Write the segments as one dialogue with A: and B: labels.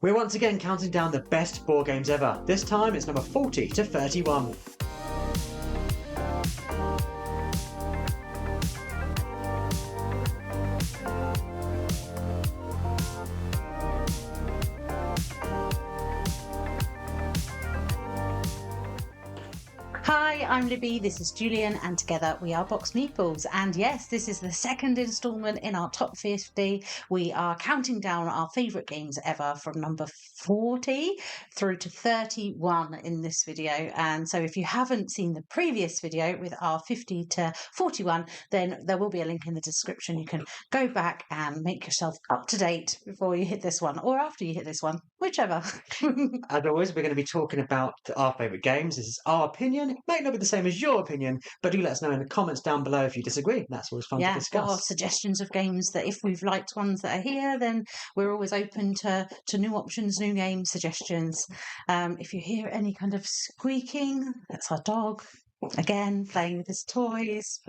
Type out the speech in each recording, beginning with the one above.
A: We're once again counting down the best board games ever. This time it's number 40 to 31.
B: Hi, I'm Libby, this is Julian, and together we are BoxedMeeples. And yes, this is the second instalment in our top 50. We are counting down our favourite games ever from number 40 through to 31 in this video. And so if you haven't seen the previous video with our 50 to 41, then there will be a link in the description. You can go back and make yourself up to date before you hit this one, or after you hit this one, whichever.
A: As always, we're going to be talking about our favourite games. This is our opinion. It might not be the same as your opinion, but do let us know in the comments down below if you disagree. That's always fun to discuss.
B: Or suggestions of games that if we've liked ones that are here, then we're always open to new options, new game suggestions. If you hear any kind of squeaking, that's our dog. Again, playing with his toys.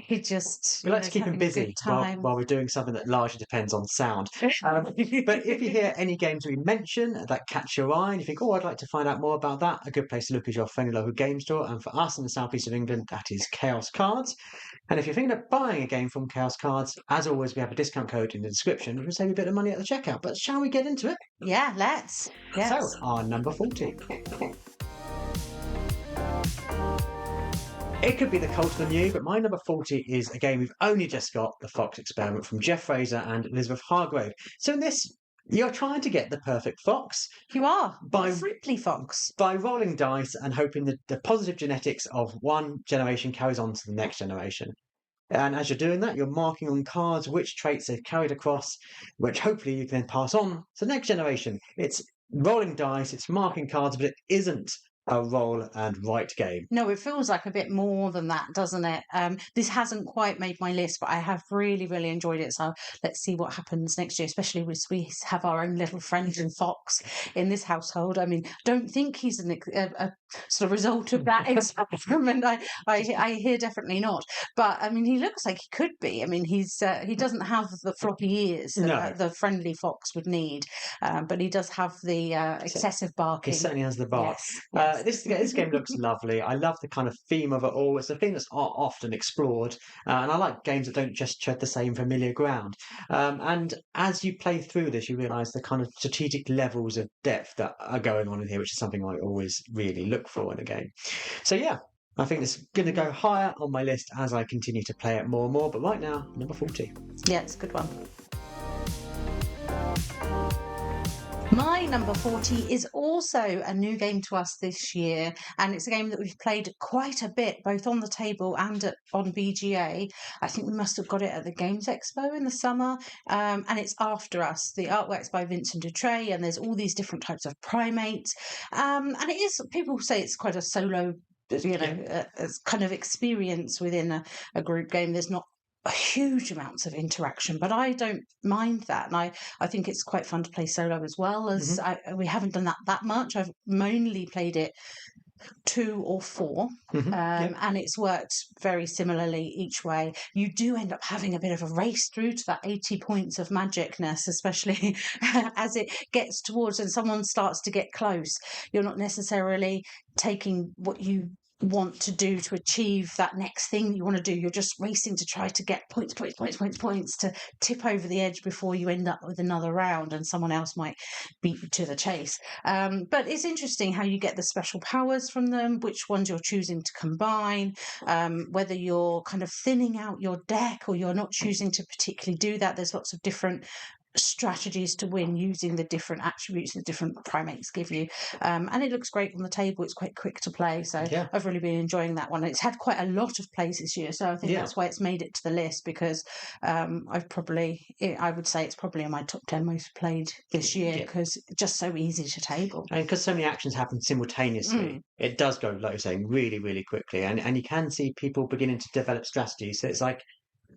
B: He just
A: we like to keep him busy while we're doing something that largely depends on sound. But if you hear any games we mention that catch your eye and you think, oh, I'd like to find out more about that, a good place to look is your friendly local game store. And for us in the southeast of England, that is Chaos Cards. And if you're thinking of buying a game from Chaos Cards, as always, we have a discount code in the description, which will save you a bit of money at the checkout. But shall we get into it?
B: Yeah, let's. Yes.
A: So, our number 40. It could be the cult of the new, but my number 40 is a game we've only just got, The Fox Experiment from Jeff Fraser and Elizabeth Hargrave. So in this, you're trying to get the perfect fox.
B: You are. By friendly fox.
A: By rolling dice and hoping that the positive genetics of one generation carries on to the next generation. And as you're doing that, you're marking on cards which traits they've carried across, which hopefully you can then pass on to the next generation. It's rolling dice, it's marking cards, but it isn't a roll and write game.
B: No, it feels like a bit more than that, doesn't it? This hasn't quite made my list, but I have really, really enjoyed it. So let's see what happens next year, especially as we have our own little friend in fox in this household. I mean, don't think he's a sort of result of that experiment. I hear definitely not. But I mean, he looks like he could be. I mean, he doesn't have the floppy ears that the friendly fox would need, but he does have the excessive barking.
A: He certainly has the bark.
B: Yes.
A: This game looks lovely. I love the kind of theme of it all. It's a theme that's often explored, and I like games that don't just tread the same familiar ground. And as you play through this, you realise the kind of strategic levels of depth that are going on in here, which is something I always really look for in a game. So yeah, I think it's going to go higher on my list as I continue to play it more and more. But right now, number 40.
B: Yeah, it's a good one. My number 40 is also a new game to us this year, and it's a game that we've played quite a bit, both on the table and on BGA. I think we must have got it at the Games Expo in the summer, and it's After Us. The artwork's by Vincent Dutray, and there's all these different types of primates, and it is, people say it's quite a solo, kind of experience within a group game. There's not huge amounts of interaction, but I don't mind that, and I think it's quite fun to play solo as well. As we haven't done that much. I've mainly played it 2 or 4, and it's worked very similarly each way. You do end up having a bit of a race through to that 80 points of magicness, especially as it gets towards and someone starts to get close. You're not necessarily taking what you want to do to achieve that next thing you want to do. You're just racing to try to get points to tip over the edge before you end up with another round and someone else might beat you to the chase. But it's interesting how you get the special powers from them, which ones you're choosing to combine, whether you're kind of thinning out your deck or you're not choosing to particularly do that. There's lots of different strategies to win using the different attributes the different primates give you, and it looks great on the table. It's quite quick to play, so I've really been enjoying that one. It's had quite a lot of plays this year, so I think that's why it's made it to the list, because I would say it's probably in my top 10 most played this year, because it's just so easy to table,
A: and because so many actions happen simultaneously. It does go, like you're saying, really, really quickly, and you can see people beginning to develop strategies. So it's like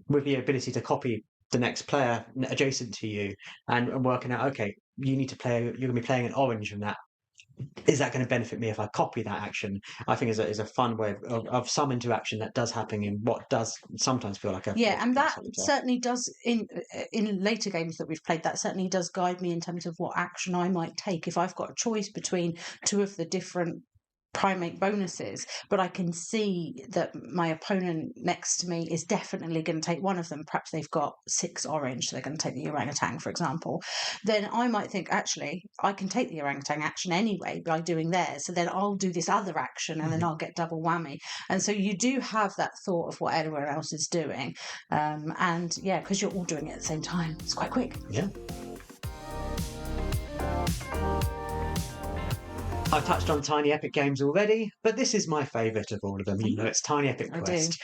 A: with the ability to copy the next player adjacent to you and working out, okay, you're going to be playing an orange from that is that going to benefit me if I copy that action? I think is a fun way of some interaction that does happen in what does sometimes feel like a
B: Yeah, and that
A: solitaire.
B: certainly does in later games that we've played. That certainly does guide me in terms of what action I might take if I've got a choice between two of the different primate bonuses, but I can see that my opponent next to me is definitely going to take one of them. Perhaps they've got 6 orange, so they're going to take the orangutan, for example. Then I might think, actually, I can take the orangutan action anyway by doing theirs. So then I'll do this other action and then I'll get double whammy. And so you do have that thought of what everyone else is doing. And yeah, because you're all doing it at the same time, it's quite quick.
A: Yeah. I've touched on Tiny Epic Games already, but this is my favourite of all of them. You know, it's Tiny Epic
B: I do.
A: Quest.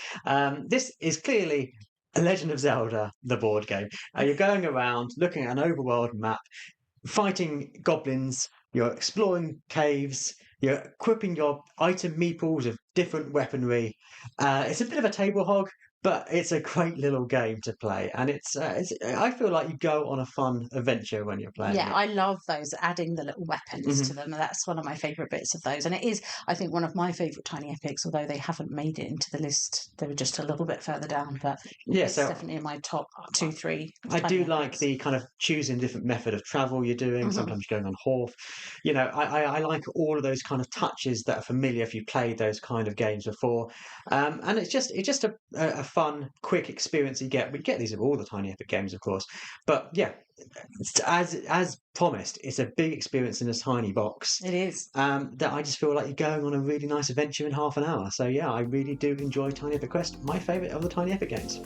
A: This is clearly a Legend of Zelda, the board game. You're going around looking at an overworld map, fighting goblins, you're exploring caves, you're equipping your item meeples of different weaponry. It's a bit of a table hog, but it's a great little game to play, and it's I feel like you go on a fun adventure when you're playing
B: Yeah,
A: it.
B: I love those, adding the little weapons to
A: Mhm.
B: them. That's one of my favourite bits of those. And it is, I think, one of my favourite tiny epics, although they haven't made it into the list. They were just a little bit further down, but
A: Yeah,
B: it's
A: so
B: definitely in my top 2, 3
A: I
B: tiny
A: do like
B: epics.
A: the kind of choosing different method of travel you're doing.
B: Mhm.
A: Sometimes you're going on horse. You know, I like all of those kind of touches that are familiar if you played those kind of games before. And it's just a fun, quick experience you get. We get these of all the Tiny Epic games, of course. But yeah, as promised, it's a big experience in a tiny box.
B: It is.
A: That I just feel like you're going on a really nice adventure in half an hour. So yeah, I really do enjoy Tiny Epic Quest. My favourite of the Tiny Epic games.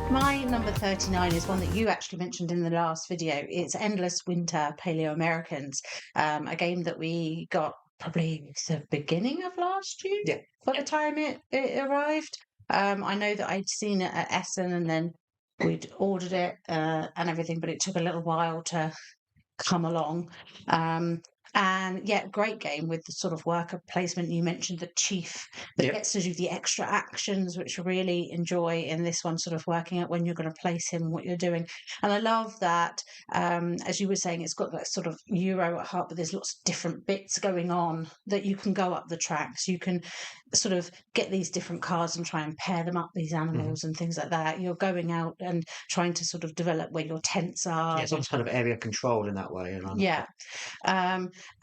B: My number 39 is one that you actually mentioned in the last video. It's Endless Winter Paleo Americans, a game that we got probably the beginning of last year
A: Yeah.
B: by the time it arrived. I know that I'd seen it at Essen and then we'd ordered it and everything, but it took a little while to come along. And yeah, great game with the sort of worker placement. You mentioned the chief that
A: Yep.
B: gets to do the extra actions, which I really enjoy in this one, sort of working out when you're going to place him, what you're doing. And I love that, as you were saying, it's got that sort of Euro at heart, but there's lots of different bits going on that you can go up the tracks. You can sort of get these different cards and try and pair them up, these animals and things like that. You're going out and trying to sort of develop where your tents are.
A: Yeah, it's almost kind of area control in that way. And
B: Yeah.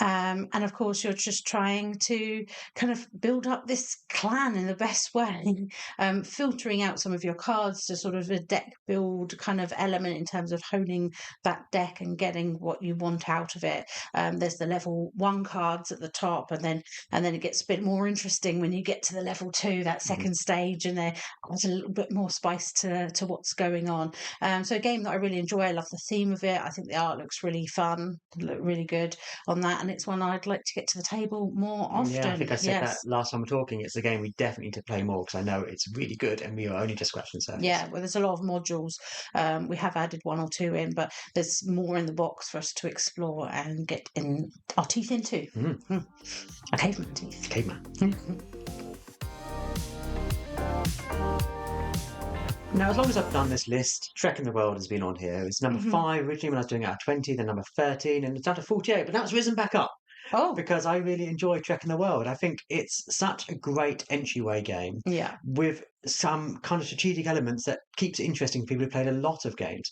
B: And of course, you're just trying to kind of build up this clan in the best way, filtering out some of your cards to sort of a deck build kind of element in terms of honing that deck and getting what you want out of it. There's the level 1 cards at the top, and then it gets a bit more interesting when you get to the level 2, that second stage, and there adds a little bit more spice to what's going on. So a game that I really enjoy. I love the theme of it. I think the art looks really fun, look really good on that, and it's one I'd like to get to the table more often.
A: Yeah, I think I said that
B: Yes.
A: last time we were talking. It's a game we definitely need to play more because I know it's really good and we are only just scratching the surface.
B: Yeah, well, there's a lot of modules. We have added 1 or 2 in, but there's more in the box for us to explore and get in our teeth into. Our caveman teeth.
A: Caveman. Now, as long as I've done this list, Trek in the World has been on here. It's number 5 originally when I was doing it at 20, then number 13, and it's down to 48, but now it's risen back up.
B: Oh,
A: Because I really enjoy Trek in the World. I think it's such a great entryway game
B: yeah.
A: with some kind of strategic elements that keeps it interesting for people who played a lot of games.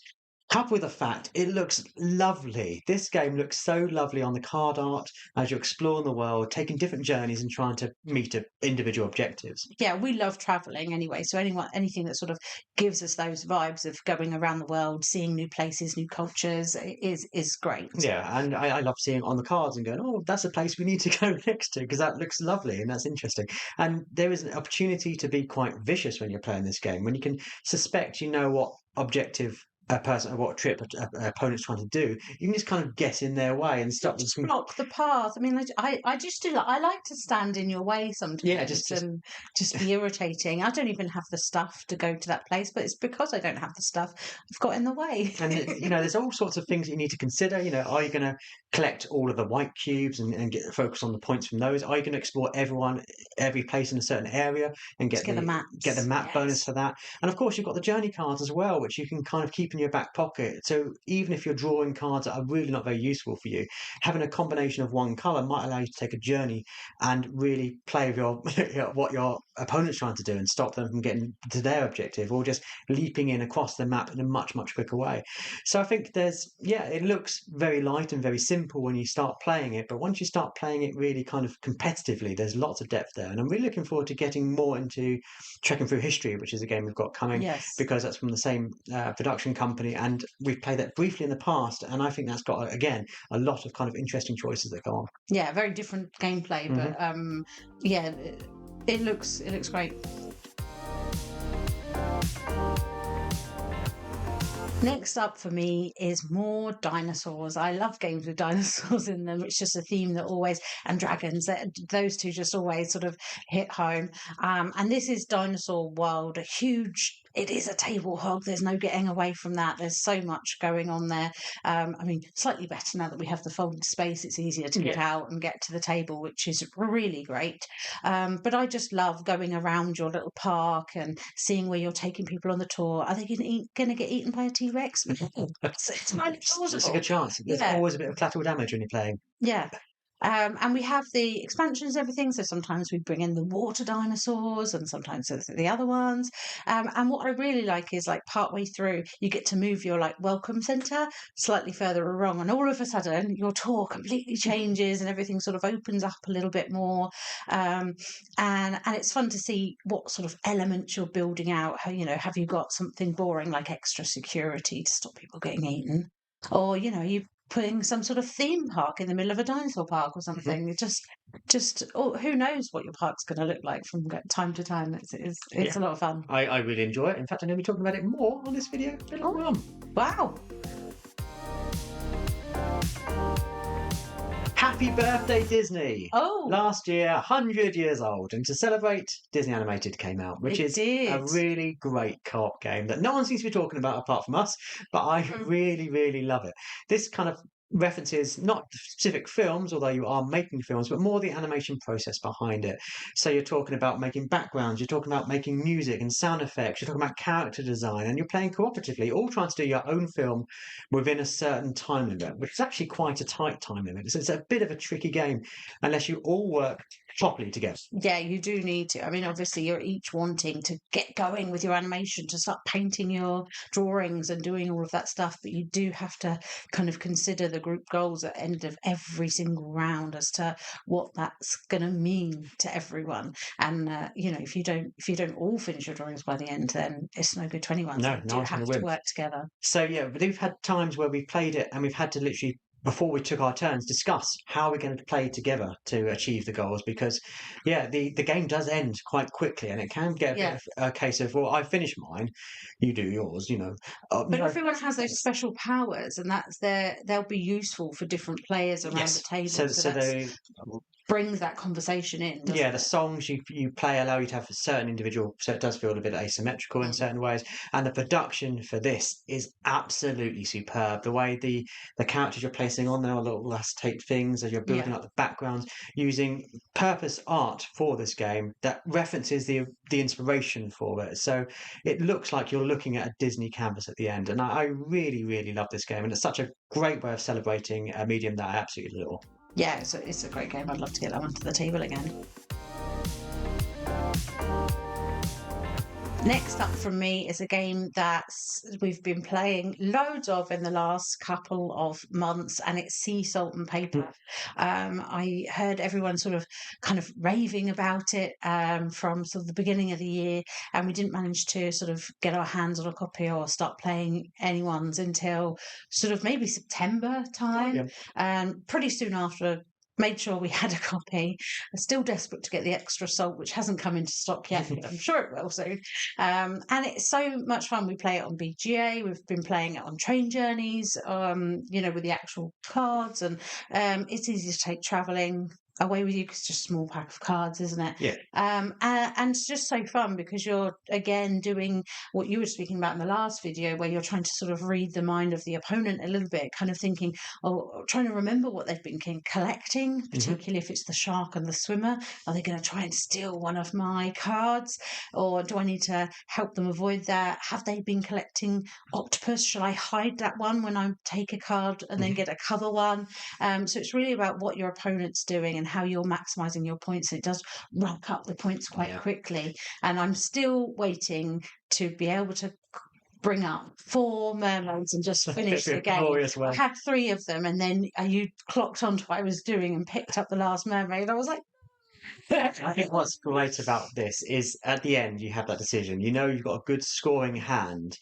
A: Coupled with the fact it looks lovely. This game looks so lovely on the card art as you're exploring the world, taking different journeys and trying to meet individual objectives.
B: Yeah, we love traveling anyway. So anything that sort of gives us those vibes of going around the world, seeing new places, new cultures is great.
A: Yeah, and I love seeing on the cards and going, oh, that's a place we need to go next to because that looks lovely and that's interesting. And there is an opportunity to be quite vicious when you're playing this game, when you can suspect you know what objective a person or what trip an opponent's trying to do, you can just kind of get in their way and stop
B: Just
A: them.
B: block the path. I mean, I just do. I like to stand in your way sometimes.
A: Yeah, just
B: and just be irritating. I don't even have the stuff to go to that place, but it's because I don't have the stuff I've got in the way.
A: And you know, there's all sorts of things that you need to consider. You know, are you going to collect all of the white cubes and get focus on the points from those? Are you going to explore every place in a certain area and
B: Just get the maps.
A: get the map bonus for that? And of course, you've got the journey cards as well, which you can kind of keep in your back pocket. So even if you're drawing cards that are really not very useful for you, having a combination of one color might allow you to take a journey and really play with your what your opponent's trying to do and stop them from getting to their objective, or just leaping in across the map in a much quicker way. So I think it looks very light and very simple when you start playing it, but once you start playing it really kind of competitively, there's lots of depth there. And I'm really looking forward to getting more into Trekking Through History, which is a game we've got coming,
B: Yes.
A: because that's from the same production company, and we've played that briefly in the past, and I think that's got, again, a lot of kind of interesting choices that go on.
B: Yeah, very different gameplay, but yeah, it looks great. Next up for me is more dinosaurs. I love games with dinosaurs in them. It's just a theme that always, and dragons, those two just always sort of hit home. And this is Dinosaur World, it is a table hog. There's no getting away from that. There's so much going on there. I mean, slightly better now that we have the folded space. It's easier to get out and get to the table, which is really great. But I just love going around your little park and seeing where you're taking people on the tour. Are they going to get eaten by a T-Rex? It's highly plausible.
A: There's a good chance. There's always a bit of collateral damage when you're playing.
B: Yeah. And we have the expansions and everything. So sometimes we bring in the water dinosaurs and sometimes the other ones. And what I really like is, like, partway through, you get to move your like welcome center slightly further along, and all of a sudden your tour completely changes and everything sort of opens up a little bit more. And it's fun to see what sort of elements you're building out. How, have you got something boring like extra security to stop people getting eaten? Or, you putting some sort of theme park in the middle of a dinosaur park or something. It just who knows what your park's going to look like from time to time. It's a lot of fun.
A: I really enjoy it. In fact, I'm going to be talking about it more on this video later on.
B: Wow.
A: Happy birthday, Disney!
B: Oh!
A: Last year, 100 years old. And to celebrate, Disney Animated came out, which is a really great co-op game that no one seems to be talking about apart from us, but I really, really love it. This kind of references not specific films, although you are making films, but more the animation process behind it. So you're talking about making backgrounds, you're talking about making music and sound effects, you're talking about character design, and you're playing cooperatively, all trying to do your own film within a certain time limit, which is actually quite a tight time limit. So it's a bit of a tricky game unless you all work properly together.
B: Yeah, you do need to. I mean, obviously, you're each wanting to get going with your animation, to start painting your drawings and doing all of that stuff, but you do have to kind of consider the group goals at the end of every single round as to what that's going to mean to everyone. And if you don't all finish your drawings by the end, then it's no good to anyone.
A: No,
B: so you have to work together.
A: So yeah, but we've had times where we've played it and we've had to literally, before we took our turns, discuss how we're going to play together to achieve the goals, because the game does end quite quickly, and it can get a case of, well, I finished mine, you do yours,
B: but everyone has those special powers, and they'll be useful for different players around the table. So they brings that conversation in.
A: The songs you play allow you to have a certain individual, so it does feel a bit asymmetrical in certain ways. And the production for this is absolutely superb. The way the characters you're placing on there are little acetate things as you're building up the backgrounds, using purpose art for this game that references the inspiration for it. So it looks like you're looking at a Disney canvas at the end. And I really, really love this game. And it's such a great way of celebrating a medium that I absolutely adore.
B: Yeah, it's a great game. I'd love to get that one to the table again. Next up from me is a game that we've been playing loads of in the last couple of months, and it's Sea Salt and Paper. I heard everyone sort of kind of raving about it from sort of the beginning of the year, and we didn't manage to sort of get our hands on a copy or start playing anyone's until sort of maybe September time. Pretty soon after, made sure we had a copy. I'm still desperate to get the extra salt, which hasn't come into stock yet, but I'm sure it will soon. And it's so much fun. We play it on BGA. We've been playing it on train journeys, with the actual cards, and it's easy to take travelling. away with you because it's just a small pack of cards, isn't it?
A: Yeah.
B: And it's just so fun because you're again doing what you were speaking about in the last video, where you're trying to sort of read the mind of the opponent a little bit, kind of thinking, oh, trying to remember what they've been collecting, particularly if it's the shark and the swimmer. Are they going to try and steal one of my cards, or do I need to help them avoid that? Have they been collecting octopus? Shall I hide that one when I take a card and then get a cover one? So it's really about what your opponent's doing and how you're maximizing your points. It does rack up the points quite quickly. And I'm still waiting to be able to bring up 4 mermaids and just finish the game. I had 3 of them, and then you clocked onto what I was doing and picked up the last mermaid. And I was like,
A: I think what's great about this is at the end you have that decision. You know you've got a good scoring hand.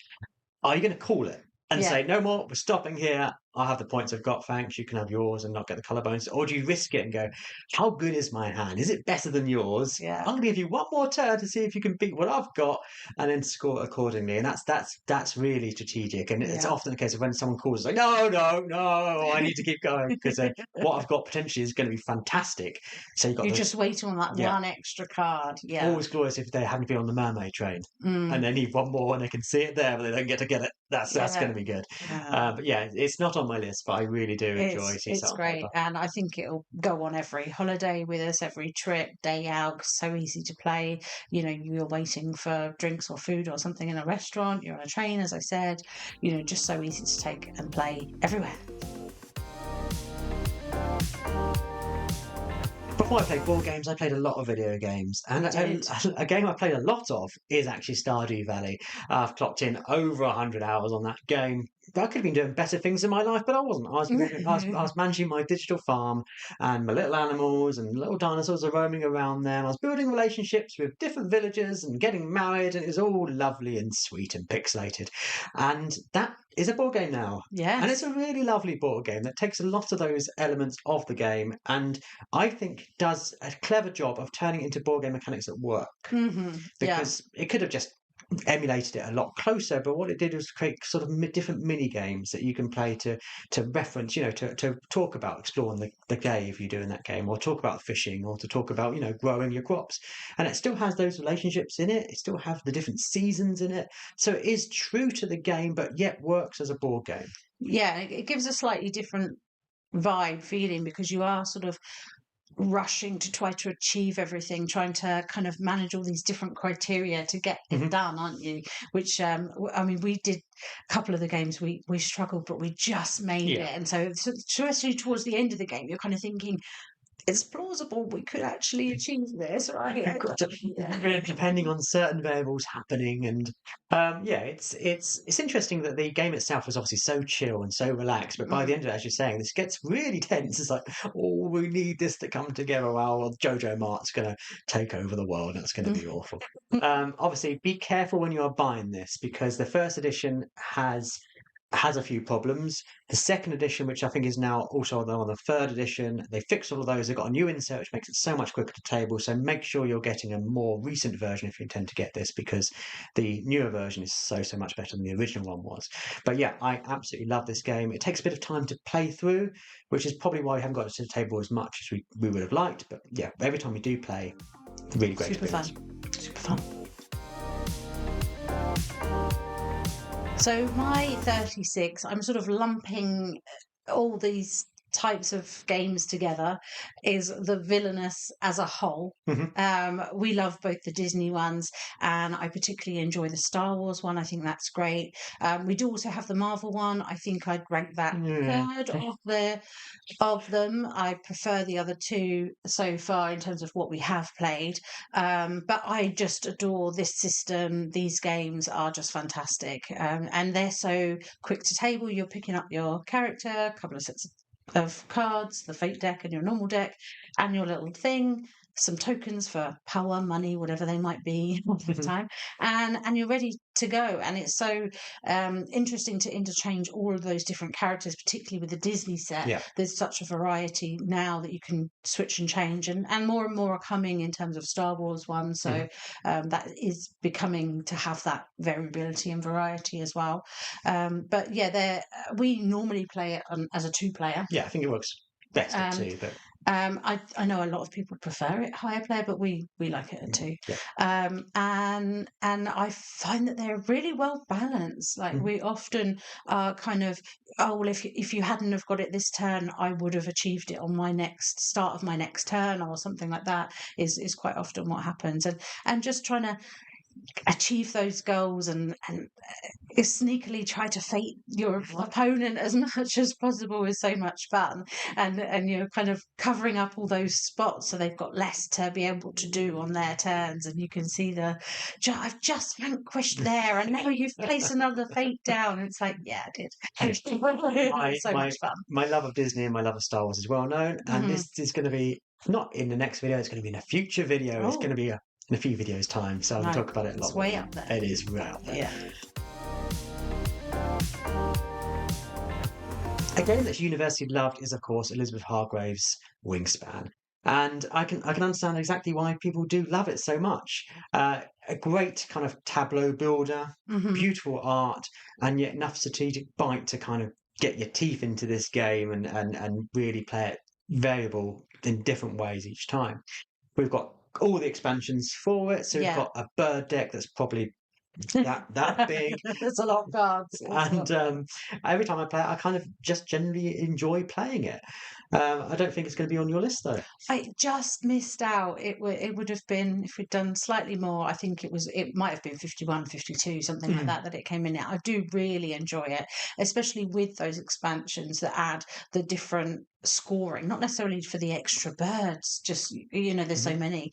A: Are you going to call it and say, no more, we're stopping here, I'll have the points I've got, thanks, you can have yours and not get the colour bonus? Or do you risk it and go, how good is my hand? Is it better than yours? I'm going to give you one more turn to see if you can beat what I've got, and then score accordingly. And that's really strategic. And it's often the case of when someone calls, it's like, no, I need to keep going because what I've got potentially is going to be fantastic. So you're just waiting
B: on that one extra card.
A: Always glorious if they happen to be on the mermaid train and they need one more and they can see it there, but they don't get to get it. That's going to be good. But it's not on my list, but I really do enjoy Seaside.
B: It's great, and I think it'll go on every holiday with us, every trip, day out. So easy to play. You know, you're waiting for drinks or food or something in a restaurant. You're on a train, as I said. You know, just so easy to take and play everywhere.
A: Before I played board games, I played a lot of video games. And a game I played a lot of is actually Stardew Valley. I've clocked in over 100 hours on that game. I could have been doing better things in my life, but I wasn't. I was managing my digital farm, and my little animals and little dinosaurs are roaming around there. And I was building relationships with different villagers and getting married, and it was all lovely and sweet and pixelated. And that is a board game now.
B: Yeah.
A: And it's a really lovely board game that takes a lot of those elements of the game and I think does a clever job of turning it into board game mechanics that work. Because it could have just emulated it a lot closer, but what it did was create sort of different mini games that you can play to reference, to talk about exploring the cave you do in that game, or talk about fishing, or to talk about growing your crops. And it still has those relationships in it. It still has the different seasons in it, so it is true to the game, but yet works as a board game.
B: Yeah, it gives a slightly different vibe feeling because you are sort of rushing to try to achieve everything, trying to kind of manage all these different criteria to get it done, aren't you? Which I mean, we did a couple of the games we struggled, but we just made it. And so especially towards the end of the game, you're kind of thinking, it's plausible we could actually achieve this, right?
A: Depending on certain variables happening, and it's interesting that the game itself was obviously so chill and so relaxed, but by the end of it, as you're saying, this gets really tense. It's like, oh, we need this to come together. Well, Jojo Mart's going to take over the world. That's going to be awful. Obviously, be careful when you are buying this because the first edition has a few problems. The second edition, which I think is now also on the third edition, they fixed all of those. They've got a new insert, which makes it so much quicker to table. So make sure you're getting a more recent version if you intend to get this, because the newer version is so much better than the original one was. But yeah, I absolutely love this game. It takes a bit of time to play through, which is probably why we haven't got it to the table as much as we would have liked. But yeah, every time we do play, really great experience.
B: Super fun. So my 36, I'm sort of lumping all these types of games together, is the villainous as a whole. We love both the Disney ones, and I particularly enjoy the Star Wars one. I think that's great. We do also have the Marvel one. I think I'd rank that third of them. I prefer the other two so far in terms of what we have played. But I just adore this system. These games are just fantastic. And they're so quick to table. You're picking up your character, a couple of sets of cards, the fate deck and your normal deck, and your little thing, some tokens for power, money, whatever they might be at the time, and you're ready to go. And it's so interesting to interchange all of those different characters, particularly with the Disney set. There's such a variety now that you can switch and change, and more are coming in terms of Star Wars ones. So that is becoming to have that variability and variety as well. But yeah, we normally play it as a 2-player.
A: Yeah, I think it works best at 2, but
B: I know a lot of people prefer it higher player, but we like it at two.
A: Yeah.
B: And I find that they're really well balanced. Like
A: Mhm.
B: we often are kind of, oh well, if you hadn't have got it this turn, I would have achieved it on my next start of my next turn or something like that. Is quite often what happens, and just trying to achieve those goals and sneakily try to fate your opponent as much as possible is so much fun, and you're kind of covering up all those spots so they've got less to be able to do on their turns, and you can see I've just vanquished there and now you've placed another fate down, and it's like, yeah, I did.
A: My
B: So
A: my
B: much fun.
A: my love of Disney and my love of Star Wars is well known, and
B: Hmm.
A: this is going to be not in the next video. It's going to be in a future video. It's going
B: Oh
A: to be in a few videos' time, so I'm going
B: no,
A: to talk about it a
B: it's
A: lot more.
B: way up there.
A: It is way up there.
B: Yeah.
A: A game that's universally loved is, of course, Elizabeth Hargrave's Wingspan. And I can understand exactly why people do love it so much. A great kind of tableau builder,
B: Hmm.
A: beautiful art, and yet enough strategic bite to kind of get your teeth into this game and really play it variable in different ways each time. We've got all the expansions for it, so we've
B: Yeah.
A: got a bird deck that's probably that big.
B: There's a lot of cards.
A: And every time I play it, I kind of just generally enjoy playing it. I don't think it's going to be on your list though.
B: I just missed out. It would have been, if we'd done slightly more, I think it might have been 51, 52, something like
A: Mm.
B: that it came in at. I do really enjoy it, especially with those expansions that add the different scoring, not necessarily for the extra birds, just there's so
A: Mhm.
B: many,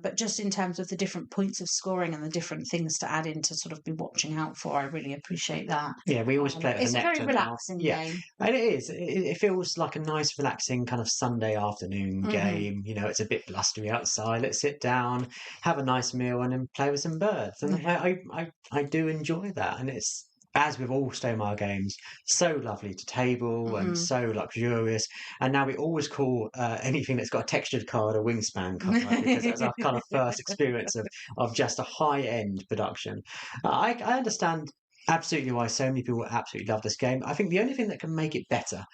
B: but just in terms of the different points of scoring and the different things to add in to sort of be watching out for. I really appreciate that.
A: Yeah, we always play it with a
B: It's a very
A: nectar now.
B: relaxing
A: Yeah,
B: game.
A: and it is. It feels like a nice, relaxing kind of Sunday afternoon
B: Hmm.
A: game. It's a bit blustery outside. Let's sit down, have a nice meal, and then play with some birds. And
B: Yeah.
A: I do enjoy that. And it's, as with all Stonemaier games, so lovely to table and
B: Hmm.
A: so luxurious. And now we always call anything that's got a textured card a Wingspan card because that's our kind of first experience of just a high end production. I understand absolutely why so many people absolutely love this game. I think the only thing that can make it better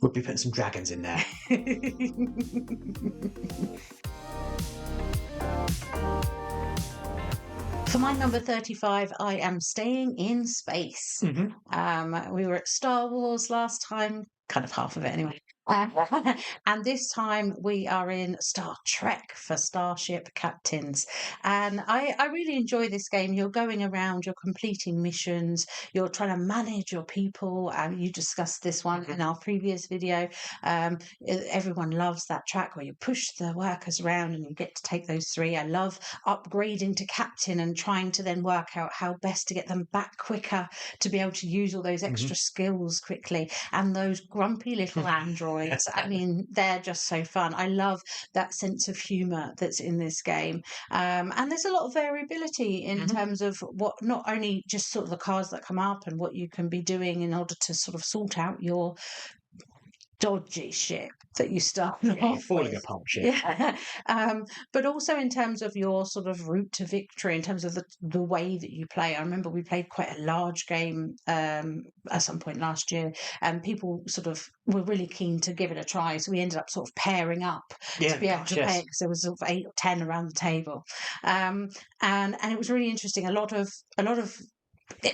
A: would be putting some dragons in there.
B: For my number 35, I am staying in space.
A: Hmm.
B: We were at Star Wars last time, kind of half of it anyway. And this time we are in Star Trek for Starship Captains. And I really enjoy this game. You're going around, you're completing missions, you're trying to manage your people. And you discussed this one in our previous video. Everyone loves that track where you push the workers around and you get to take those three. I love upgrading to captain and trying to then work out how best to get them back quicker to be able to use all those
A: Hmm.
B: extra skills quickly. And those grumpy little androids, I mean, they're just so fun. I love that sense of humour that's in this game. And there's a lot of variability in
A: Hmm.
B: terms of what, not only just sort of the cards that come up and what you can be doing in order to sort of sort out your dodgy ship that you start
A: Yeah, you're
B: off
A: falling
B: with.
A: apart, shit.
B: Yeah. But also in terms of your sort of route to victory, in terms of the way that you play. I remember we played quite a large game at some point last year, and people sort of were really keen to give it a try. So we ended up sort of pairing up to
A: Yeah,
B: be able
A: gosh,
B: to play
A: yes.
B: it, because there was sort of 8 or 10 around the table. And it was really interesting. A lot of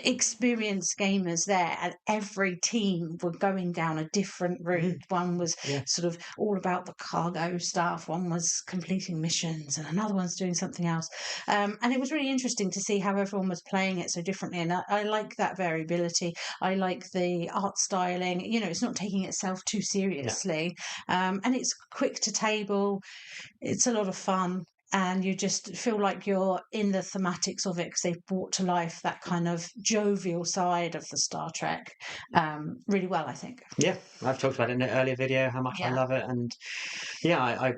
B: experienced gamers there, and every team were going down a different route.
A: Mm.
B: One was
A: Yeah.
B: sort of all about the cargo stuff, one was completing missions, and another one's doing something else. And it was really interesting to see how everyone was playing it so differently, and I like that variability. I like the art styling. It's not taking itself too
A: No.
B: seriously, and it's quick to table. It's a lot of fun, and you just feel like you're in the thematics of it, because they've brought to life that kind of jovial side of the Star Trek really well, I think.
A: Yeah, I've talked about it in an earlier video how much I
B: Yeah.
A: love it, and yeah, I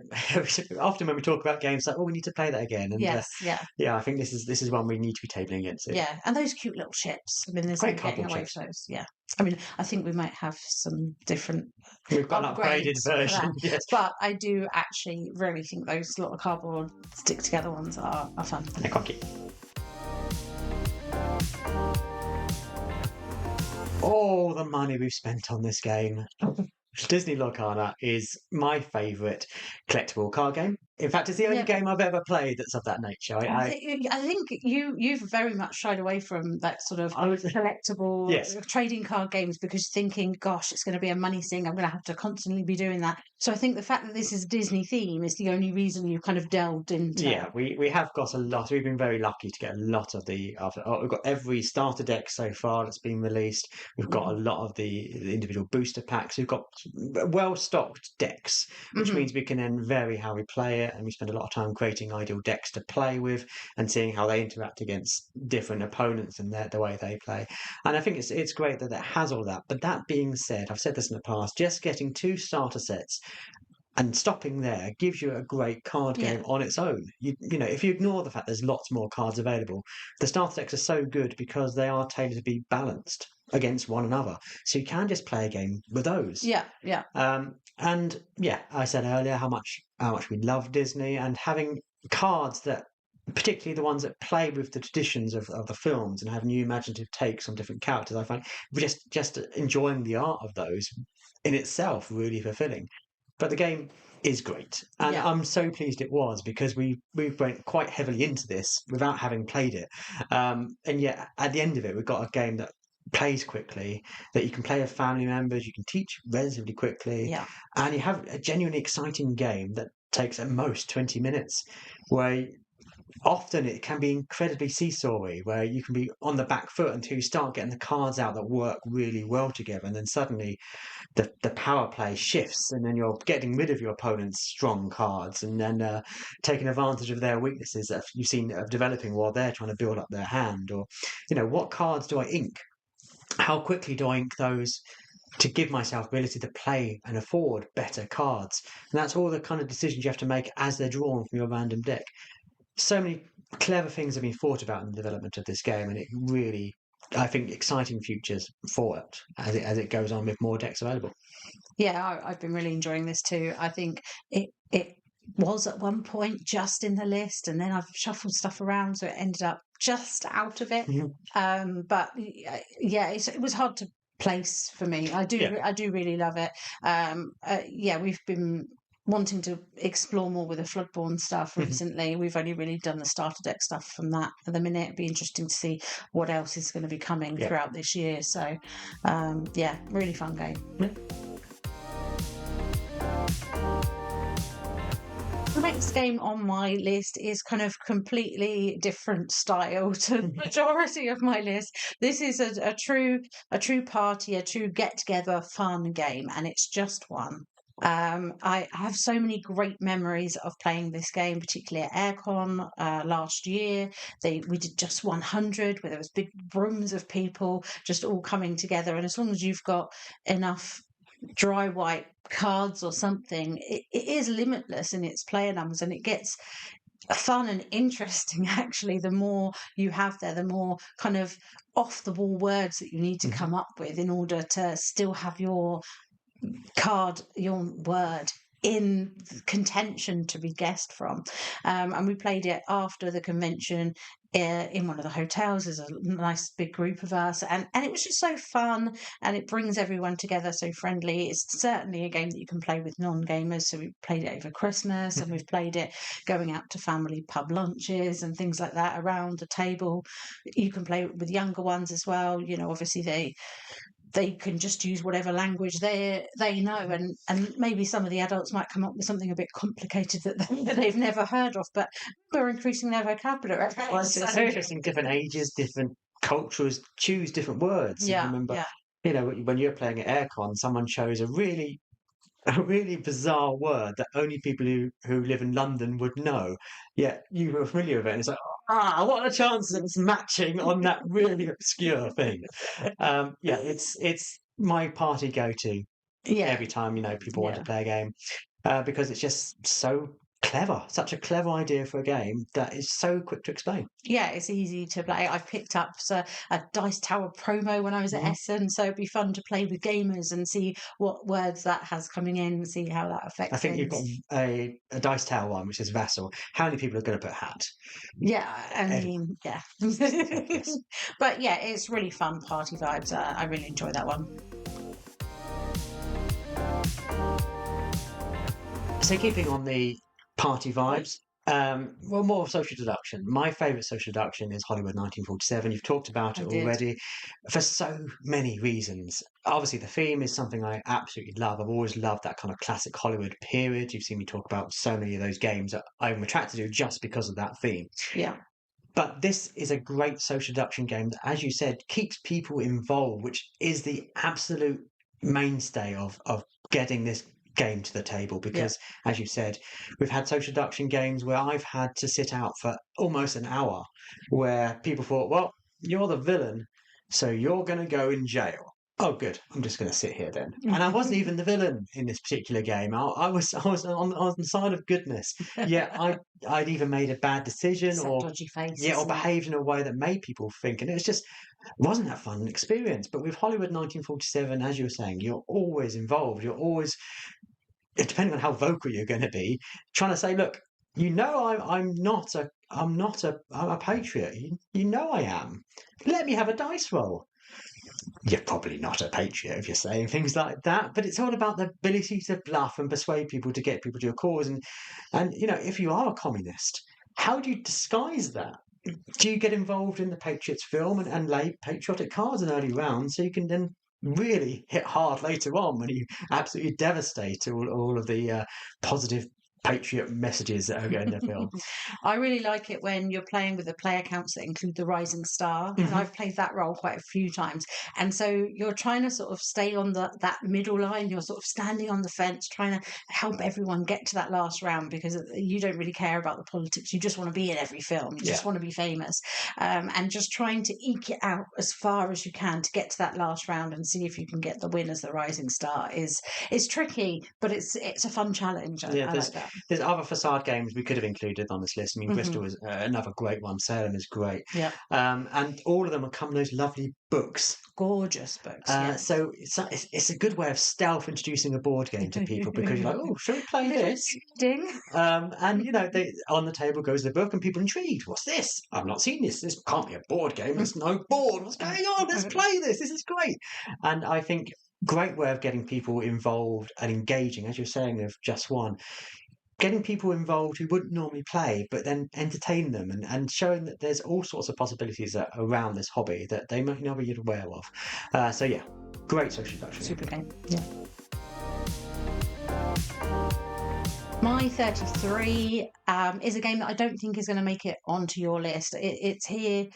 A: often when we talk about games, like, oh, we need to play that again, and
B: Yes. Yeah.
A: yeah, I think this is one we need to be tabling against. It.
B: Yeah. And those cute little ships. I mean, there's no
A: Great
B: getting
A: cardboard
B: away
A: chips.
B: from those. Yeah. I mean, I think we might have some different
A: We've got an upgraded
B: upgrades for that,
A: version. Yes.
B: but I do actually really think those little cardboard stick together ones are fun.
A: Yeah, crikey. All the money we've spent on this game. Disney Lorcana is my favourite collectible card game. In fact, it's the only
B: Yeah.
A: game I've ever played that's of that nature.
B: I think you've very much shied away from that sort of
A: I was
B: collectible
A: yes,
B: trading card games because thinking, gosh, it's going to be a money thing. I'm going to have to constantly be doing that. So I think the fact that this is a Disney theme is the only reason you kind of delved into.
A: yeah, we have got a lot. We've been very lucky to get a lot of we've got every starter deck so far that's been released. We've got a
B: Mhm.
A: lot of the individual booster packs. We've got well stocked decks, which
B: Mhm.
A: means we can then vary how we play it, and we spend a lot of time creating ideal decks to play with and seeing how they interact against different opponents and the way they play. And I think it's great that it has all that. But that being said, I've said this in the past, just getting two starter sets and stopping there gives you a great card
B: Yeah.
A: game on its own. You know, if you ignore the fact there's lots more cards available, the starter decks are so good because they are tailored to be balanced against one another. So you can just play a game with those.
B: Yeah. Yeah.
A: And yeah, I said earlier how much we love Disney and having cards that, particularly the ones that play with the traditions of the films and have new imaginative takes on different characters. I find just enjoying the art of those in itself really fulfilling. But the game is great, and
B: Yeah.
A: I'm so pleased it was because we went quite heavily into this without having played it, and yet at the end of it, we've got a game that plays quickly, that you can play with family members, you can teach relatively quickly,
B: Yeah.
A: and you have a genuinely exciting game that takes at most 20 minutes, where often it can be incredibly seesawy, where you can be on the back foot until you start getting the cards out that work really well together, and then suddenly the power play shifts, and then you're getting rid of your opponent's strong cards, and then taking advantage of their weaknesses that you've seen developing while they're trying to build up their hand. Or, what cards do I ink? How quickly do I ink those to give myself ability to play and afford better cards? And that's all the kind of decisions you have to make as they're drawn from your random deck. So many clever things have been thought about in the development of this game, and it really, I think, exciting futures for it as it goes on with more decks available.
B: Yeah, I've been really enjoying this too. I think it was at one point just in the list, and then I've shuffled stuff around, so it ended up just out of it.
A: Mhm.
B: But yeah, it was hard to place for me.
A: Yeah.
B: I do really love it. Yeah, we've been wanting to explore more with the Floodborne stuff
A: Mhm.
B: recently. We've only really done the starter deck stuff from that at the minute. It'd be interesting to see what else is going to be coming
A: Yeah.
B: throughout this year. So yeah, really fun game. The next game on my list is kind of completely different style to the majority of my list. This is a true party, a true get together fun game, and it's just one. I have so many great memories of playing this game, particularly at Aircon last year. We did just 100, where there was big rooms of people just all coming together, and as long as you've got enough dry white cards or something, it is limitless in its player numbers, and it gets fun and interesting actually. The more you have there, the more kind of off the wall words that you need to
A: Mhm.
B: come up with in order to still have your card, your word in contention to be guessed from. And we played it after the convention in one of the hotels. There's a nice big group of us, and it was just so fun, and it brings everyone together so friendly. It's certainly a game that you can play with non-gamers. So we played it over Christmas, and we've played it going out to family pub lunches and things like that around the table. You can play it with younger ones as well. Obviously they can just use whatever language they know, and maybe some of the adults might come up with something a bit complicated that they've never heard of, but we're increasing their vocabulary.
A: Well, it's interesting. Different ages, different cultures choose different words. If you
B: Yeah,
A: remember,
B: yeah,
A: when you're playing at Aircon, someone chose a really bizarre word that only people who live in London would know. Yet you were familiar with it, and it's like, what are the chances of us matching on that really obscure thing? Yeah, it's my party go-to
B: yeah,
A: every time people want to
B: yeah.
A: play a game, because it's just so clever, such a clever idea for a game that is so quick to explain.
B: Yeah, it's easy to play. I picked up a Dice Tower promo when I was at
A: Mhm.
B: Essen, so it'd be fun to play with gamers and see what words that has coming in and see how that
A: I
B: affects
A: think you've got
B: things.
A: a dice tower one, which is Vassal. How many people are going to put Hat?
B: Yeah, I
A: Everyone.
B: mean, yeah.
A: Yes.
B: But yeah, it's really fun party vibes. I really enjoy that one.
A: So keeping on the party vibes, well, more social deduction. My favourite social deduction is Hollywood 1947. You've talked about
B: I
A: it
B: did.
A: already for so many reasons. Obviously, the theme is something I absolutely love. I've always loved that kind of classic Hollywood period. You've seen me talk about so many of those games that I'm attracted to just because of that theme.
B: Yeah.
A: But this is a great social deduction game that, as you said, keeps people involved, which is the absolute mainstay of getting this game to the table.
B: Yeah.
A: Because, as you said, we've had social deduction games where I've had to sit out for almost an hour, where people thought, well, you're the villain, so you're going to go in jail. Oh, good. I'm just going to sit here then. And I wasn't even the villain in this particular game. I was on the side of goodness. Yeah, I'd either made a bad decision
B: It's that
A: or
B: dodgy face,
A: or
B: isn't it?
A: behaved in a way that made people think, and it was just wasn't that fun an experience. But with Hollywood 1947, as you were saying, you're always involved. You're always, depending on how vocal you're going to be, trying to say, look, I'm a patriot. You know I am. Let me have a dice roll. You're probably not a patriot if you're saying things like that, but it's all about the ability to bluff and persuade people to get people to your cause. And if you are a communist, how do you disguise that? Do you get involved in the Patriots film and lay patriotic cards in early rounds so you can then really hit hard later on when you absolutely devastate all of the positive patriot messages that are going in the film?
B: I really like it when you're playing with the player counts that include the rising star, and
A: Mhm.
B: I've played that role quite a few times. And so you're trying to sort of stay on that middle line. You're sort of standing on the fence, trying to help everyone get to that last round because you don't really care about the politics. You just want to be in every film. You
A: Yeah.
B: just want to be famous, and just trying to eke it out as far as you can to get to that last round and see if you can get the win as the rising star is tricky, but it's a fun challenge.
A: Yeah,
B: I like that.
A: there's other facade games we could have included on this list. I mean,
B: Hmm.
A: Bristol is another great one. Salem is great,
B: Yeah.
A: and all of them come in those lovely books.
B: Gorgeous books, yeah.
A: So it's a good way of stealth introducing a board game to people because you're like, oh, shall we play
B: Little
A: this?
B: ding.
A: And they on the table goes the book, and people are intrigued. What's this? I've not seen this. This can't be a board game. There's no board. What's going on? Let's play this. This is great. And I think great way of getting people involved and engaging, as you're saying, of just one. Getting people involved who wouldn't normally play, but then entertain them and showing that there's all sorts of possibilities around this hobby that they might not be aware of. So yeah, great social deduction.
B: Super game. Yeah. My 33 is a game that I don't think is going to make it onto your list. It's here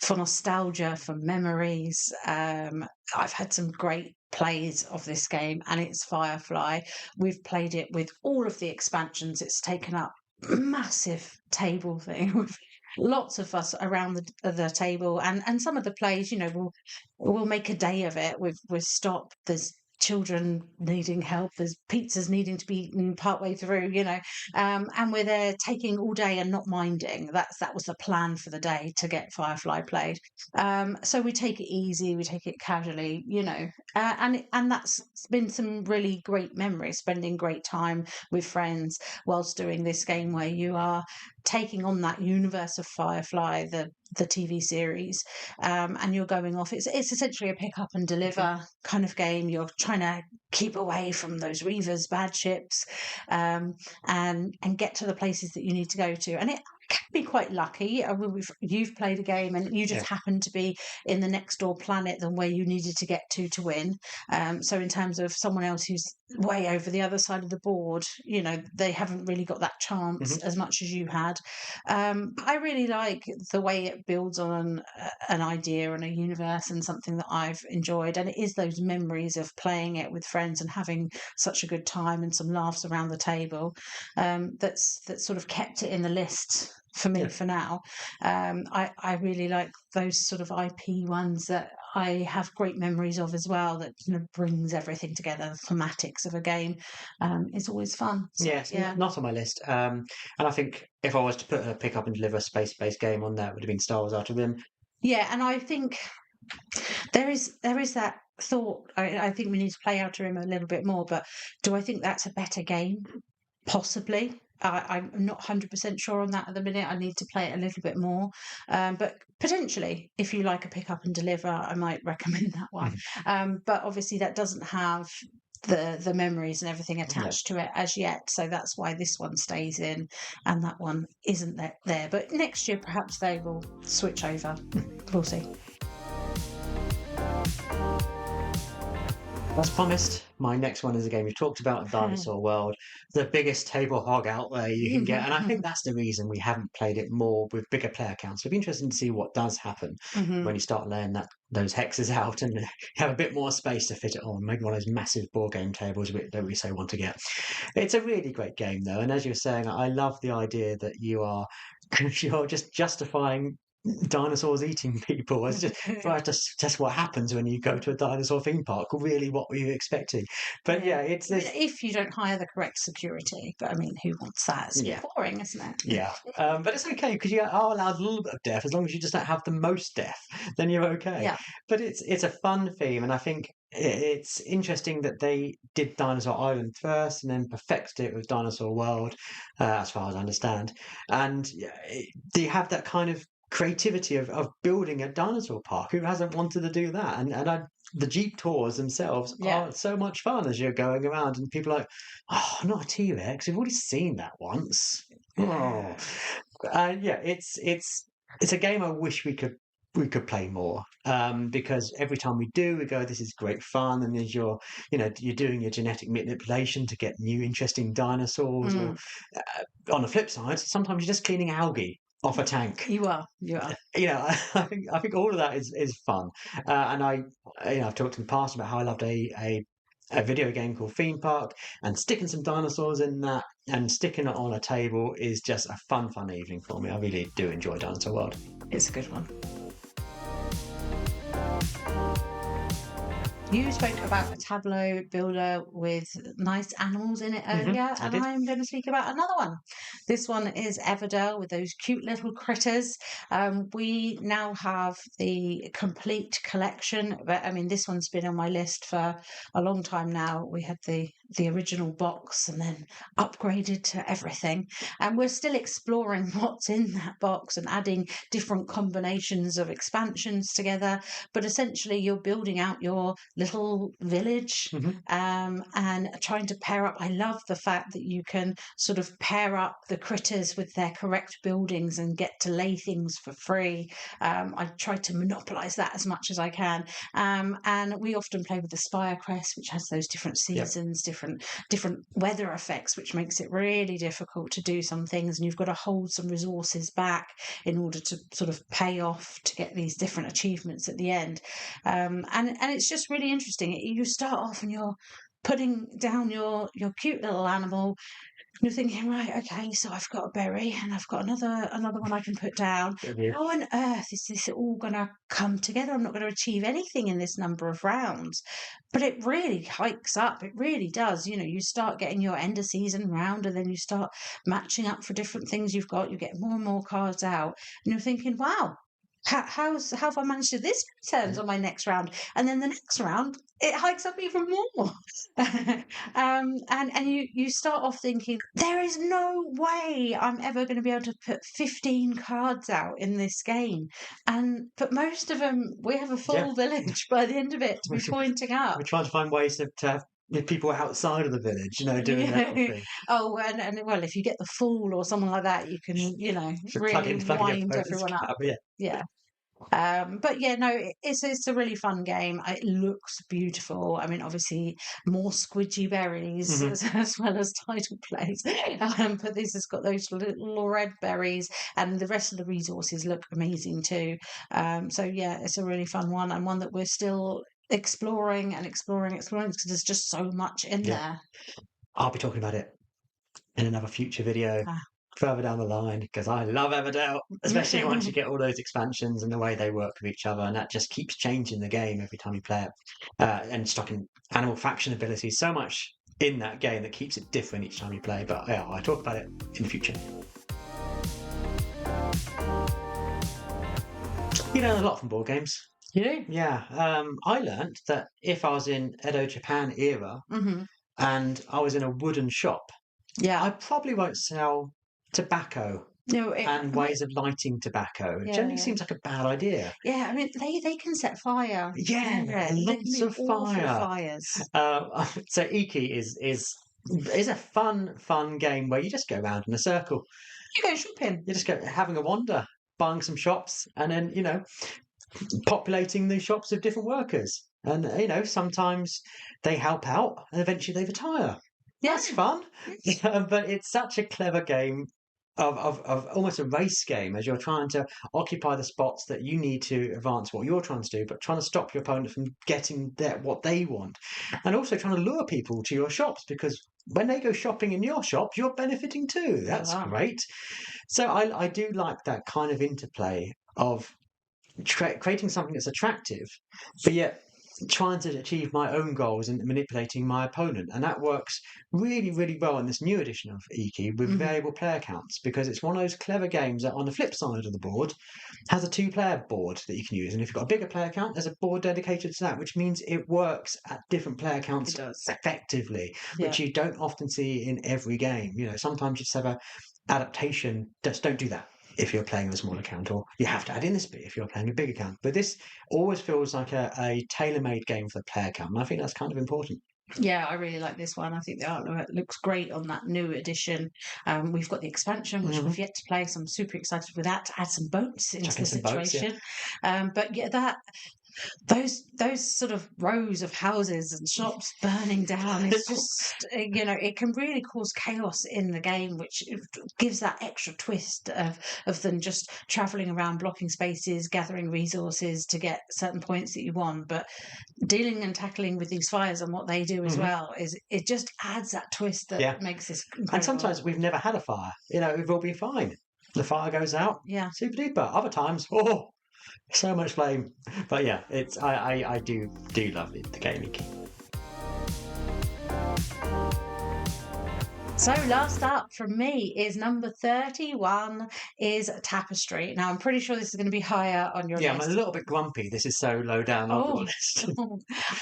B: for nostalgia, for memories. I've had some great plays of this game, and it's Firefly. We've played it with all of the expansions. It's taken up massive table thing with lots of us around the table, and some of the plays, we'll make a day of it. We've stopped. There's children needing help. There's pizzas needing to be eaten partway through, and we're there taking all day and not minding. That was the plan for the day, to get Firefly played. So we take it easy, we take it casually, and that's been some really great memories, spending great time with friends whilst doing this game where you are taking on that universe of Firefly, the TV series, and you're going off. It's essentially a pick up and deliver kind of game. You're trying to keep away from those reavers, bad ships, and get to the places that you need to go to. And it can be quite lucky. You've played a game and you just
A: Yeah.
B: happen to be in the next door planet than where you needed to get to win. So in terms of someone else who's way over the other side of the board, they haven't really got that chance
A: Mhm.
B: as much as you had. But I really like the way it builds on an idea and a universe and something that I've enjoyed. And it is those memories of playing it with friends and having such a good time and some laughs around the table, that's sort of kept it in the list for me
A: Yeah.
B: for now. I really like those sort of IP ones that I have great memories of as well, that brings everything together. The thematics of a game is always fun. So,
A: Yeah, it's
B: yeah.
A: not on my list. And I think if I was to put a pick up and deliver space-based game on there, it would have been Star Wars Outer Rim.
B: Yeah, and I think there is that thought. I think we need to play Outer Rim a little bit more, but do I think that's a better game? Possibly. I'm not 100% sure on that at the minute. I need to play it a little bit more. But potentially, if you like a pick up and deliver, I might recommend that one.
A: Mhm.
B: But obviously, that doesn't have the memories and everything
A: Yeah.
B: attached to it as yet. So that's why this one stays in and that one isn't there. But next year, perhaps they will switch over. We'll see.
A: As promised, my next one is a game we've talked about, Dinosaur World, the biggest table hog out there you can get. And I think that's the reason we haven't played it more with bigger player counts. It'll be interesting to see what does happen when you start laying those hexes out and you have a bit more space to fit it on. Maybe one of those massive board game tables that we so want to get. It's a really great game, though. And as you're saying, I love the idea that you're just justifying dinosaurs eating people. It's just what happens when you go to a dinosaur theme park. Really, what were you expecting? But yeah, it's
B: if you don't hire the correct security. But I mean, who wants that? It's boring, isn't it?
A: Yeah, but it's okay because you are allowed a little bit of death as long as you just don't have the most death. Then you're okay.
B: Yeah.
A: But it's a fun theme, and I think it's interesting that they did Dinosaur Island first and then perfected it with Dinosaur World, as far as I understand. And you have that kind of creativity of building a dinosaur park. Who hasn't wanted to do that? The Jeep tours themselves are so much fun as you're going around, and people are like, oh, not a T-Rex. We've already seen that once. Oh, it's a game I wish we could play more, because every time we do, we go, this is great fun. And as you're doing your genetic manipulation to get new interesting dinosaurs, or on the flip side, sometimes you're just cleaning algae off a tank.
B: You are.
A: I think all of that is fun. And I've talked in the past about how I loved a video game called Theme Park, and sticking some dinosaurs in that and sticking it on a table is just a fun evening for me. I really do enjoy Dinosaur World.
B: It's a good one. You spoke about a tableau builder with nice animals in it earlier, and I'm going to speak about another one. This one is Everdell with those cute little critters. We now have the complete collection, but I mean, this one's been on my list for a long time now. We had the original box and then upgraded to everything, and we're still exploring what's in that box and adding different combinations of expansions together. But essentially, you're building out your little village and trying to pair up. I love the fact that you can sort of pair up the critters with their correct buildings and get to lay things for free. I try to monopolize that as much as I can, and we often play with the Spire Crest, which has those different seasons, different weather effects, which makes it really difficult to do some things, and you've got to hold some resources back in order to sort of pay off to get these different achievements at the end. And it's just really interesting. You start off and you're putting down your cute little animal. You're thinking, right, okay, so I've got a berry and I've got another one I can put down. How on earth is this all going to come together? I'm not going to achieve anything in this number of rounds. But it really hikes up. It really does. You start getting your end of season round, and then you start matching up for different things you've got. You get more and more cards out, and you're thinking, wow, how have I managed to do this many turns on my next round? And then the next round, it hikes up even more. And you start off thinking, there is no way I'm ever going to be able to put 15 cards out in this game. But most of them, we have a full village by the end of it to be pointing up.
A: We're trying to find ways to have people outside of the village, doing that sort of thing.
B: Oh, and well, if you get the fool or someone like that, you can, really wind everyone up. Yeah. But yeah, no, it's a really fun game. It looks beautiful. I mean, obviously more squidgy berries as well as title plays. But this has got those little red berries, and the rest of the resources look amazing too. So yeah, it's a really fun one, and one that we're still exploring because there's just so much in there.
A: I'll be talking about it in another future video further down the line, because I love Everdell, especially once you get all those expansions and the way they work with each other, and that just keeps changing the game every time you play it, and stocking animal faction abilities. So much in that game that keeps it different each time you play. But yeah, I'll talk about it in the future. You learn a lot from board games.
B: You do?
A: Yeah. I learned that if I was in Edo Japan era and I was in a wooden shop, I probably won't sell tobacco
B: No,
A: and ways of lighting tobacco. It generally seems like a bad idea.
B: Yeah, I mean, they can set fire.
A: Yeah,
B: They can
A: lots
B: be
A: of
B: awful
A: fire.
B: fires.
A: So Iki is a fun game where you just go around in a circle.
B: You go shopping.
A: You just go having a wander, buying some shops, and then populating the shops with different workers. And sometimes they help out, and eventually they retire. That's fun.
B: Yes.
A: But it's such a clever game of almost a race game as you're trying to occupy the spots that you need to advance what you're trying to do, but trying to stop your opponent from getting what they want, and also trying to lure people to your shops, because when they go shopping in your shop, you're benefiting too. That's great. So I do like that kind of interplay of creating something that's attractive, but yet trying to achieve my own goals and manipulating my opponent. And that works really, really well in this new edition of Iki with variable player counts, because it's one of those clever games that on the flip side of the board has a 2-player board that you can use. And if you've got a bigger player count, there's a board dedicated to that, which means it works at different player counts effectively, which you don't often see in every game. Sometimes you just have a adaptation. Just don't do that if you're playing a small account, or you have to add in this bit if you're playing a big account. But this always feels like a tailor-made game for the player count, and I think that's kind of important.
B: Yeah, I really like this one. I think the artwork looks great on that new edition. We've got the expansion, which we've yet to play, so I'm super excited with that, to add some boats into the situation. But yeah, those sort of rows of houses and shops burning down is just it can really cause chaos in the game, which gives that extra twist of them just traveling around, blocking spaces, gathering resources to get certain points that you want. But dealing and tackling with these fires and what they do as well, it just adds that twist that makes this incredible.
A: And sometimes we've never had a fire, we've all been fine. The fire goes out, super duper. Other times, so much flame. But yeah, it's I do love the game Iki.
B: So last up from me is number 31 is Tapestry. Now I'm pretty sure this is going to be higher on your list.
A: Yeah, I'm a little bit grumpy. This is so low down on the list.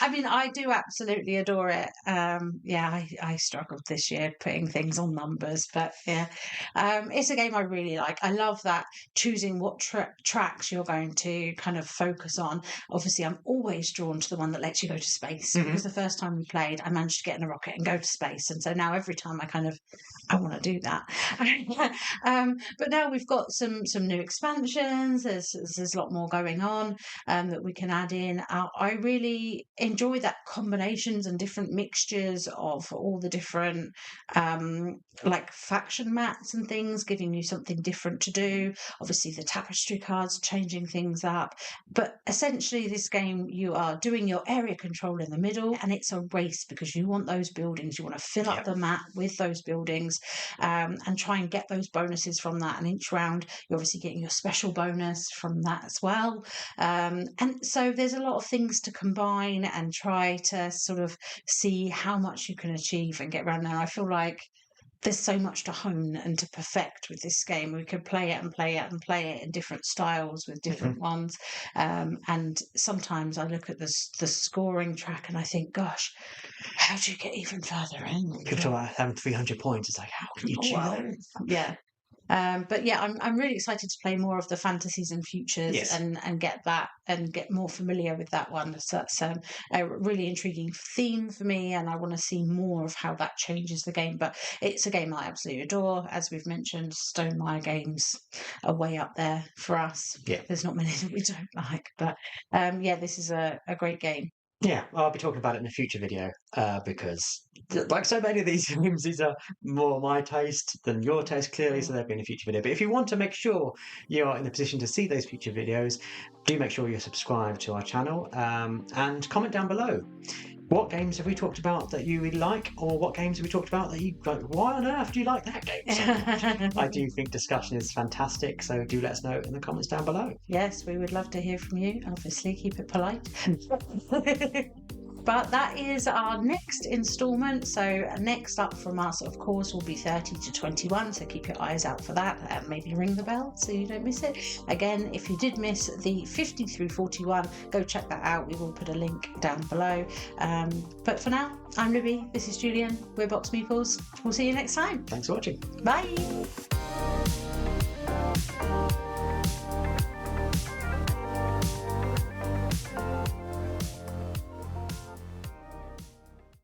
B: I mean, I do absolutely adore it. I struggled this year putting things on numbers, but it's a game I really like. I love that choosing what tracks you're going to kind of focus on. Obviously, I'm always drawn to the one that lets you go to space, because the first time we played, I managed to get in a rocket and go to space, and so now every time I want to do that. But now we've got some new expansions. There's a lot more going on that we can add in. I really enjoy that combinations and different mixtures of all the different like faction mats and things, giving you something different to do. Obviously the tapestry cards changing things up, but essentially this game, you are doing your area control in the middle, and it's a race because you want those buildings, you want to fill up the map with those buildings, and try and get those bonuses from that. And each round you're obviously getting your special bonus from that as well, and so there's a lot of things to combine and try to sort of see how much you can achieve and get around there. I feel like there's so much to hone and to perfect with this game. We could play it and play it and play it in different styles with different ones. And sometimes I look at the scoring track and I think, gosh, how do you get even further in?
A: People talk about having 300 points. It's like, how can you achieve that?
B: Yeah. But yeah, I'm really excited to play more of the fantasies and futures and get that and get more familiar with that one. So that's a really intriguing theme for me, and I want to see more of how that changes the game. But it's a game I absolutely adore. As we've mentioned, Stonemaier games are way up there for us.
A: Yeah.
B: There's not many that we don't like, but this is a great game.
A: Yeah, I'll be talking about it in a future video because, like so many of these games, these are more my taste than your taste, clearly, so they'll be in a future video. But if you want to make sure you're in a position to see those future videos, do make sure you're subscribed to our channel and comment down below. What games have we talked about that you really like, or what games have we talked about that you like? Why on earth do you like that game so much? I do think discussion is fantastic, so do let us know in the comments down below.
B: Yes, we would love to hear from you. Obviously, keep it polite. But that is our next instalment. So next up from us, of course, will be 30 to 21. So keep your eyes out for that, and maybe ring the bell so you don't miss it. Again, if you did miss the 50 through 41, go check that out. We will put a link down below. But for now, I'm Libby. This is Julian. We're BoxedMeeples. We'll see you next time.
A: Thanks for watching.
B: Bye.